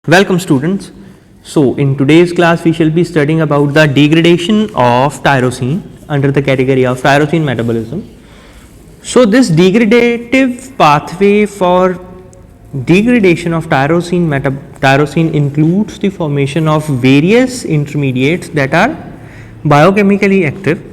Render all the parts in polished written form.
Welcome students. So in today's class we shall be studying about the degradation of tyrosine under the category of tyrosine metabolism. So this degradative pathway for degradation of tyrosine includes the formation of various intermediates that are biochemically active,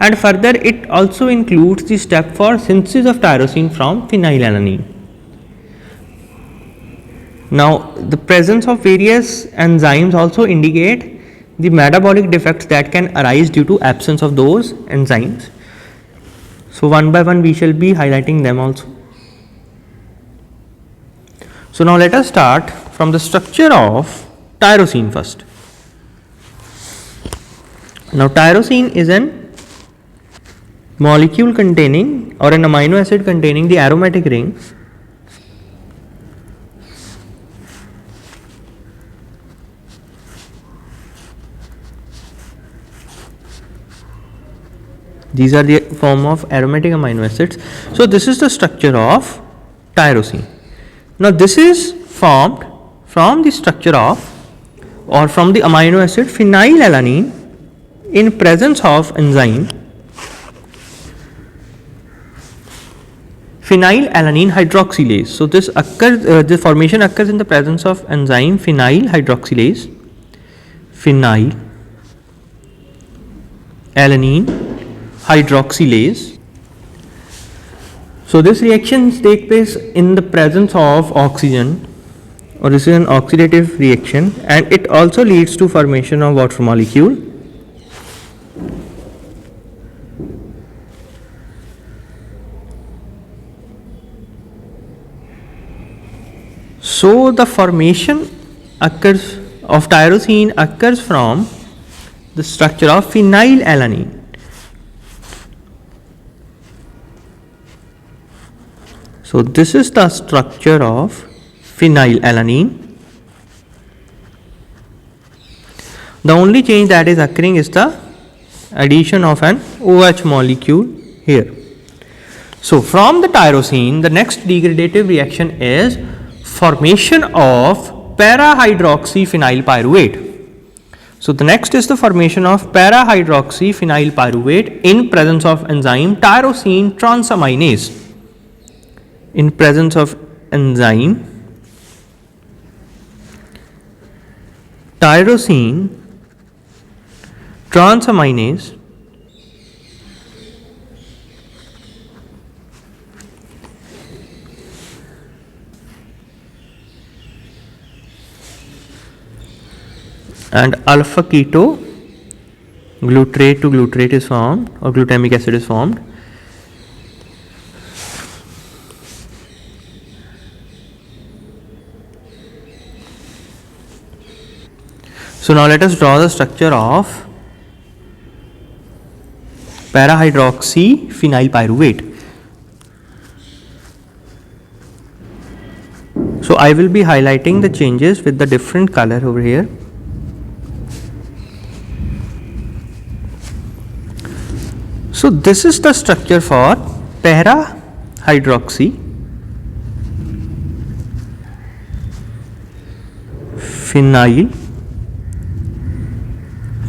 and further it also includes the step for synthesis of tyrosine from phenylalanine. Now, the presence of various enzymes also indicate the metabolic defects that can arise due to absence of those enzymes. So, one by one we shall be highlighting them also. So, now let us start from the structure of tyrosine first. Now, tyrosine is an molecule containing or an amino acid containing the aromatic ring . These are the form of aromatic amino acids. So, this is the structure of tyrosine. Now, this is formed from the structure of or from the amino acid phenylalanine in presence of enzyme phenylalanine hydroxylase. So, this occurs, the formation occurs in the presence of enzyme phenyl hydroxylase, phenylalanine hydroxylase. So, this reactions take place in the presence of oxygen, or this is an oxidative reaction, and it also leads to formation of water molecule. So, the formation occurs of tyrosine occurs from the structure of phenylalanine. So, this is the structure of phenylalanine. The only change that is occurring is the addition of an OH molecule here. So, from the tyrosine, the next degradative reaction is formation of para-hydroxyphenyl pyruvate. So, the next is the formation of para-hydroxyphenyl pyruvate in presence of enzyme tyrosine transaminase. In presence of enzyme tyrosine transaminase and alpha keto glutarate to glutarate is formed, or glutamic acid is formed. So, now let us draw the structure of para-hydroxyphenyl pyruvate. So, I will be highlighting the changes with the different color over here. So, this is the structure for para-hydroxyphenyl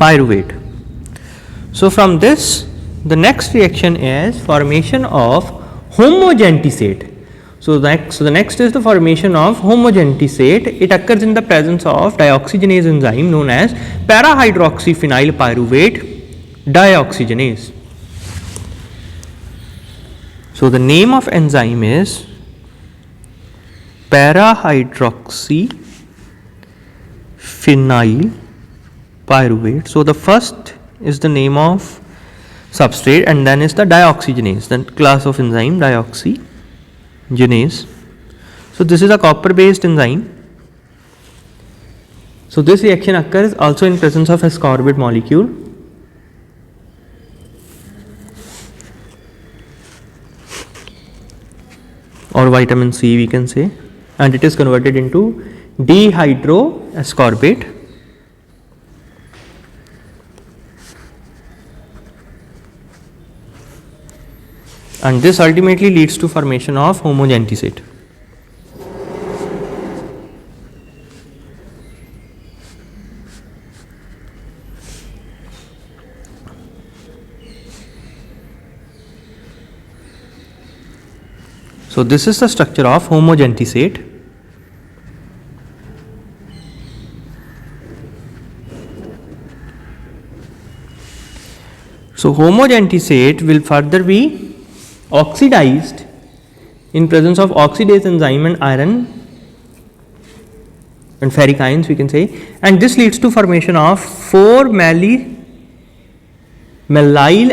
pyruvate. So, from this the next reaction is formation of homogentisate. So, the next is the formation of homogentisate. It occurs in the presence of dioxygenase enzyme known as para-hydroxyphenyl pyruvate dioxygenase. So, the name of enzyme is para-hydroxyphenyl pyruvate. So, the first is the name of substrate and then is the dioxygenase, then class of enzyme dioxygenase. So, this is a copper based enzyme. So, this reaction occurs also in presence of ascorbate molecule. Or vitamin C we can say, and it is converted into dehydroascorbate. And this ultimately leads to formation of homogentisate. So this is the structure of homogentisate. So homogentisate will further be oxidized in presence of oxidase enzyme and iron and ferric ions, we can say, and this leads to formation of 4-mallyl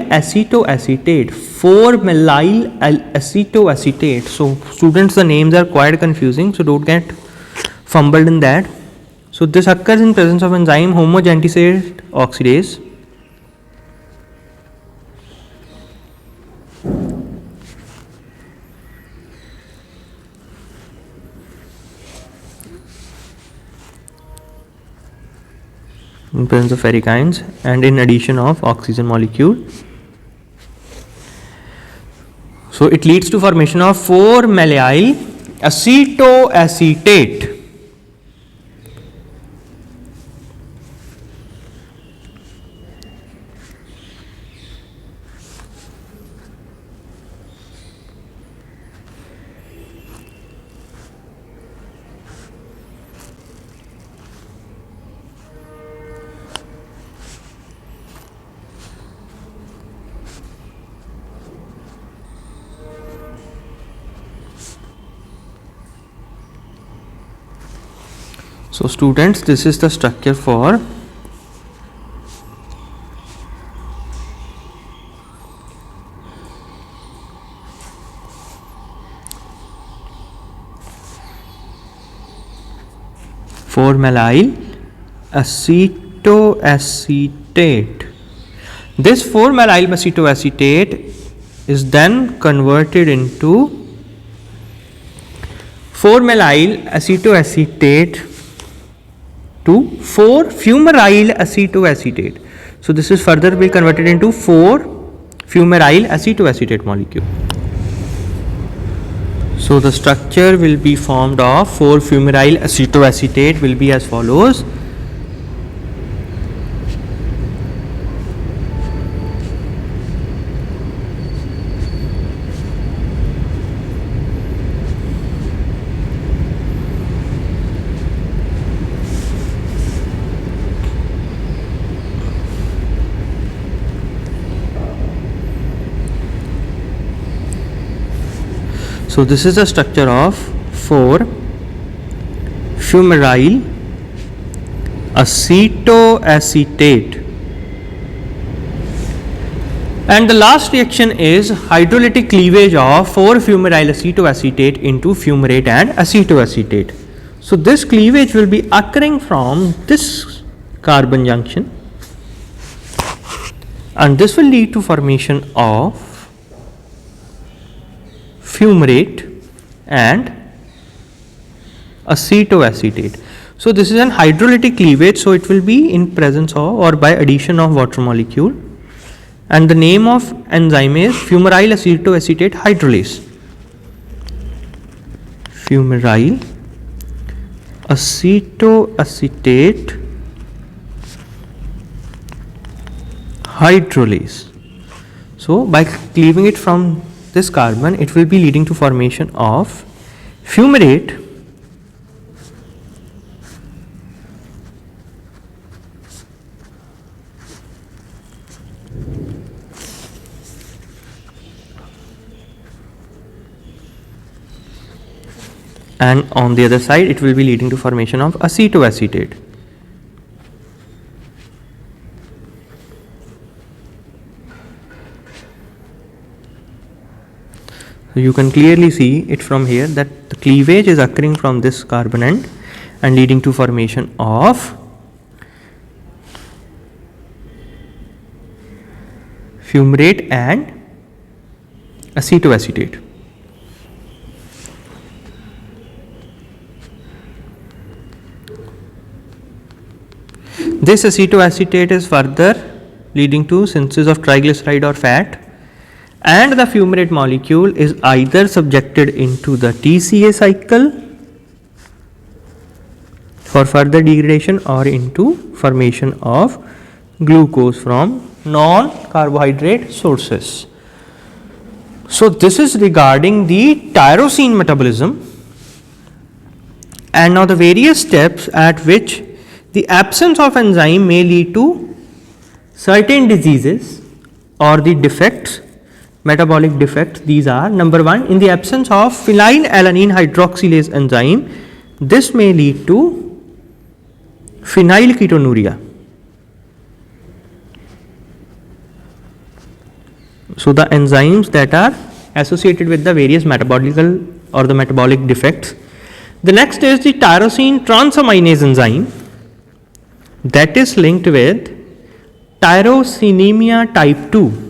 acetoacetate. 4-mallyl acetoacetate. So students, the names are quite confusing, so don't get fumbled in that. So this occurs in presence of enzyme homogentisate oxidase. In presence of ferric ions and in addition of oxygen molecule. So it leads to formation of 4-mallyl acetoacetate. So students, this is the structure for mallyl acetoacetate. This 4-mallyl acetoacetate is then converted into 4-mallyl acetoacetate to 4-fumaryl acetoacetate. So this is further be converted into 4-fumaryl acetoacetate molecule. So the structure will be formed of 4-fumaryl acetoacetate will be as follows. So this is the structure of 4-fumaryl acetoacetate. And the last reaction is hydrolytic cleavage of 4-fumaryl acetoacetate into fumarate and acetoacetate. So this cleavage will be occurring from this carbon junction, and this will lead to formation of fumarate and acetoacetate. So this is an hydrolytic cleavage, so it will be in presence of or by addition of water molecule, and the name of enzyme is fumaryl acetoacetate hydrolase. Fumaryl acetoacetate hydrolase. So by cleaving it from this carbon, it will be leading to formation of fumarate and on the other side it will be leading to formation of acetoacetate. So you can clearly see it from here that the cleavage is occurring from this carbon end and leading to formation of fumarate and acetoacetate. This acetoacetate is further leading to synthesis of triglyceride or fat, and the fumarate molecule is either subjected into the TCA cycle for further degradation or into formation of glucose from non-carbohydrate sources. So this is regarding the tyrosine metabolism, and now the various steps at which the absence of enzyme may lead to certain diseases or the defects, metabolic defects. These are: number 1, in the absence of phenylalanine hydroxylase enzyme, this may lead to phenylketonuria. So the enzymes that are associated with the various metabolical or the metabolic defects. The next is the tyrosine transaminase enzyme that is linked with tyrosinemia type 2.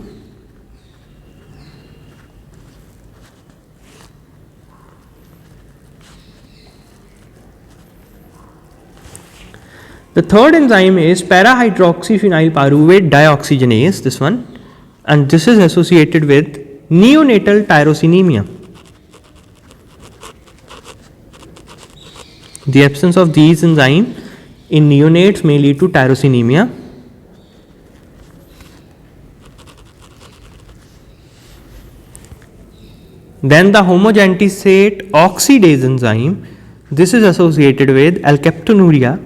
The third enzyme is para-hydroxyphenylpyruvate dioxygenase, this one, and this is associated with neonatal tyrosinemia. The absence of these enzymes in neonates may lead to tyrosinemia. Then the homogentisate oxidase enzyme, this is associated with alkaptonuria.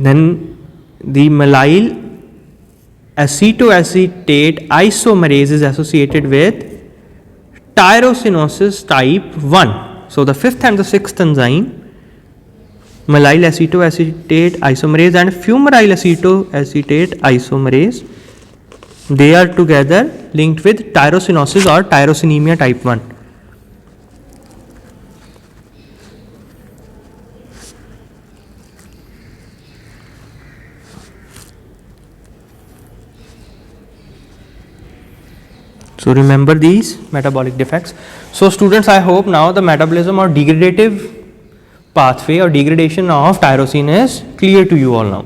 Then the mallyl acetoacetate isomerase is associated with tyrosinosis type 1. So the fifth and the sixth enzyme, mallyl acetoacetate isomerase and fumaryl acetoacetate isomerase, they are together linked with tyrosinosis or tyrosinemia type 1. So remember these metabolic defects. So students, I hope now the metabolism or degradative pathway or degradation of tyrosine is clear to you all now.